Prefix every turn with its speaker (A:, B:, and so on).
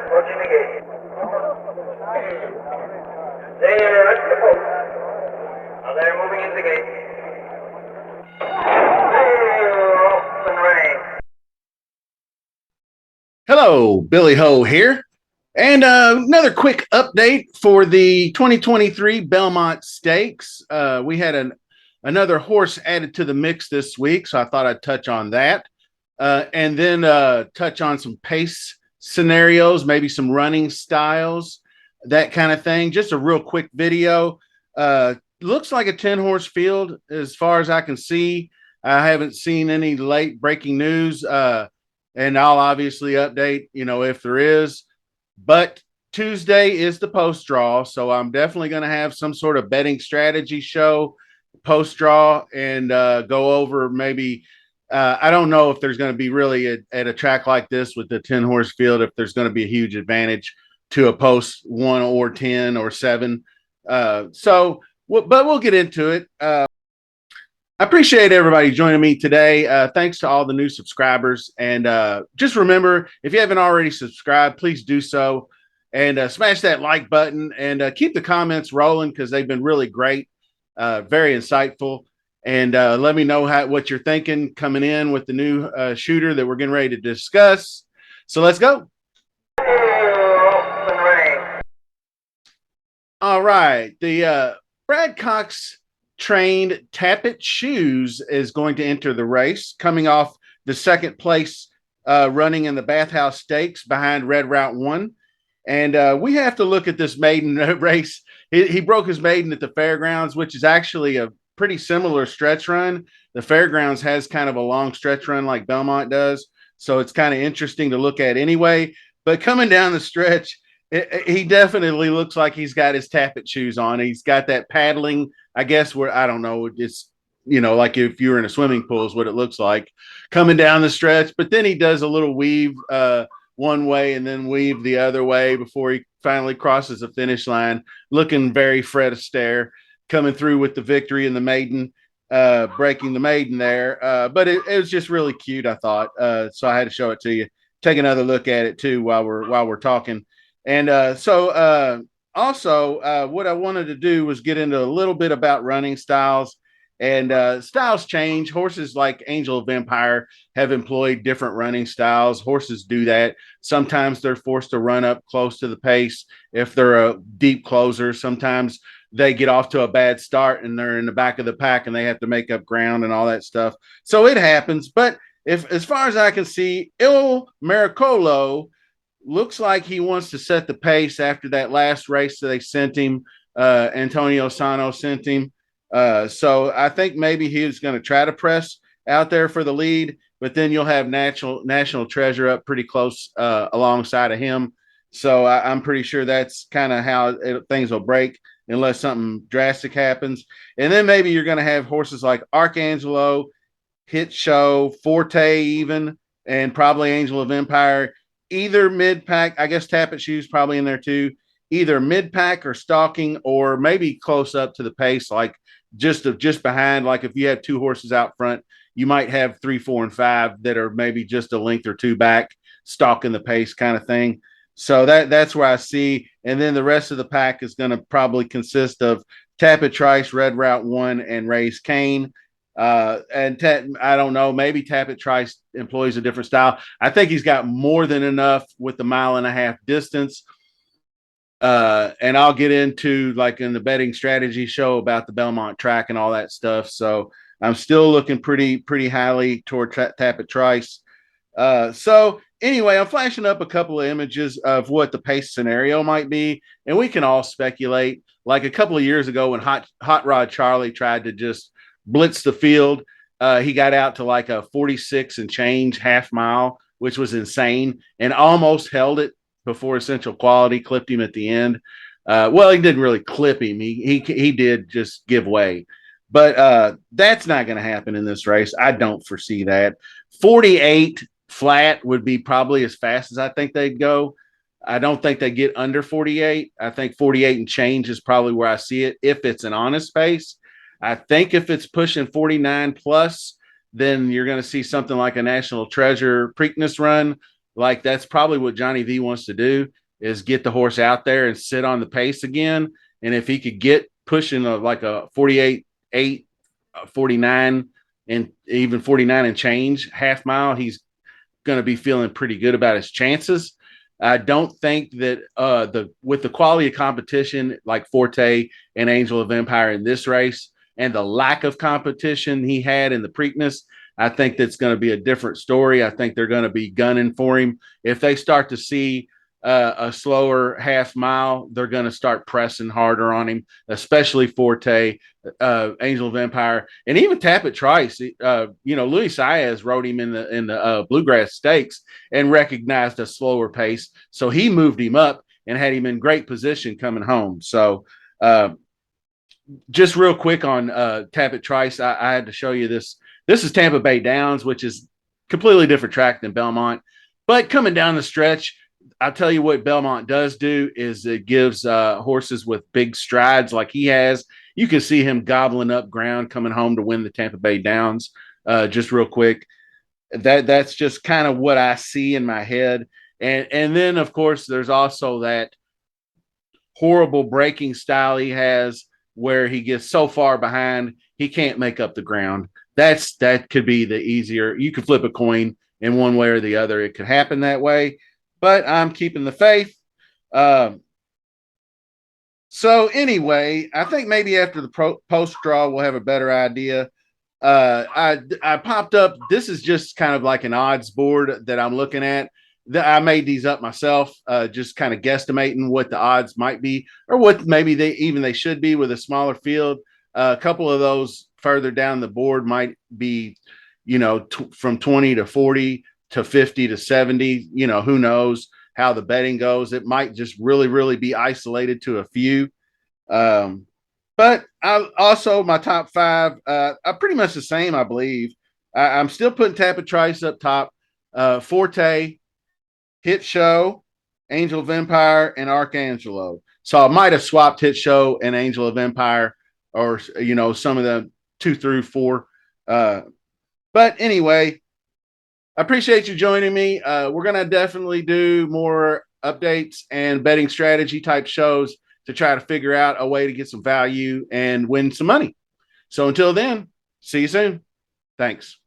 A: approaching the gate. They're at the post. Now they're moving into the gate. They're off and running.
B: Hello, Billy Ho here. And another quick update for the 2023 Belmont Stakes. We had another horse added to the mix this week, so I thought I'd touch on that. And then touch on some pace scenarios, maybe some running styles, that kind of thing. Just a real quick video. Looks like a 10 horse field as far as I can see. I haven't seen any late breaking news. And I'll obviously update, if there is. But Tuesday is the post draw, so I'm definitely going to have some sort of betting strategy show post draw and go over maybe. I don't know if there's going to be really at a track like this with the 10 horse field, if there's going to be a huge advantage to a post 1 or 10 or 7. But we'll get into it. I appreciate everybody joining me today. Thanks to all the new subscribers. And just remember, if you haven't already subscribed, please do so. And smash that like button and keep the comments rolling because they've been really great, very insightful. And let me know what you're thinking coming in with the new shooter that we're getting ready to discuss. So let's go. All right. The Brad Cox trained Tappet Shoes is going to enter the race, coming off the second place running in the Bathhouse Stakes behind Red Route 1. And we have to look at this maiden race. He broke his maiden at the Fairgrounds, which is actually a pretty similar stretch run. The Fairgrounds has kind of a long stretch run like Belmont does. So it's kind of interesting to look at anyway. But coming down the stretch, he definitely looks like he's got his Tappet shoes on. He's got that paddling, I guess, where I don't know, it's, like if you were in a swimming pool is what it looks like coming down the stretch. But then he does a little weave one way and then weave the other way before he finally crosses the finish line, looking very Fred Astaire, coming through with the victory in the maiden, breaking the maiden there. But it was just really cute, I thought. So I had to show it to you. Take another look at it too while we're talking. And also, what I wanted to do was get into a little bit about running styles. And styles change. Horses like Angel of Empire have employed different running styles. Horses do that. Sometimes they're forced to run up close to the pace if they're a deep closer. Sometimes they get off to a bad start and they're in the back of the pack and they have to make up ground and all that stuff. So it happens. But as far as I can see, Il Miracolo looks like he wants to set the pace after that last race that they sent him. Antonio Sano sent him. So I think maybe he was going to try to press out there for the lead, but then you'll have National Treasure up pretty close alongside of him. So I'm pretty sure that's kind of how things will break unless something drastic happens. And then maybe you're going to have horses like Arcangelo, Hit Show, Forte even, and probably Angel of Empire, either mid-pack. I guess Tappet Shoes probably in there too. Either mid-pack or stalking or maybe close up to the pace, like just behind. Like if you have two horses out front, you might have 3, 4, and 5 that are maybe just a length or two back, stalking the pace kind of thing. So that's where I see. And then the rest of the pack is going to probably consist of Tappet Trice, Red Route 1, and Raise Cane. I don't know, maybe Tappet Trice employs a different style. I think he's got more than enough with the 1.5 mile distance. And I'll get into like in the betting strategy show about the Belmont track and all that stuff. So I'm still looking pretty highly toward Tappet Trice. So anyway, I'm flashing up a couple of images of what the pace scenario might be, and we can all speculate. Like a couple of years ago when Hot Rod Charlie tried to just blitz the field, he got out to like a 46 and change half mile, which was insane, and almost held it before Essential Quality clipped him at the end. Well, he didn't really clip him. He did just give way. But that's not going to happen in this race. I don't foresee that. 48 flat would be probably as fast as I think they'd go. I don't think they get under 48. I think 48 and change is probably where I see it if it's an honest pace. I think if it's pushing 49 plus, then you're going to see something like a National Treasure Preakness run like that's probably what Johnny V wants to do is get the horse out there and sit on the pace again. And if he could get pushing like a 48, 8, 49, and even 49 and change half mile, he's going to be feeling pretty good about his chances. I don't think that the with the quality of competition like Forte and Angel of Empire in this race and the lack of competition he had in the Preakness, I think that's going to be a different story. I think they're going to be gunning for him. If they start to see a slower half mile, they're going to start pressing harder on him, especially Forte, Angel of Empire, and even Tappet Trice. Luis Saez rode him in the Bluegrass Stakes and recognized a slower pace, so he moved him up and had him in great position coming home. So, just real quick on Tappet Trice, I had to show you this. This is Tampa Bay Downs, which is completely different track than Belmont, but coming down the stretch, I'll tell you what Belmont does do is it gives horses with big strides like he has. You can see him gobbling up ground coming home to win the Tampa Bay Downs. Just real quick, that's just kind of what I see in my head. And then of course there's also that horrible breaking style he has where he gets so far behind he can't make up the ground. That could be the easier. You could flip a coin in one way or the other. It could happen that way, but I'm keeping the faith. So anyway, I think maybe after the post draw we'll have a better idea. I popped up. This is just kind of like an odds board that I'm looking at. I made these up myself, just kind of guesstimating what the odds might be, or what maybe they should be with a smaller field. A couple of those further down the board might be, from 20 to 40 to 50 to 70. Who knows how the betting goes? It might just really, really be isolated to a few. But I also my top five are pretty much the same, I believe. I'm still putting Tappet Trice up top. Forte, Hit Show, Angel of Empire, and Archangelo. So I might have swapped Hit Show and Angel of Empire, or some of the 2 through 4. But anyway, I appreciate you joining me. We're gonna definitely do more updates and betting strategy type shows to try to figure out a way to get some value and win some money. So until then, see you soon. Thanks.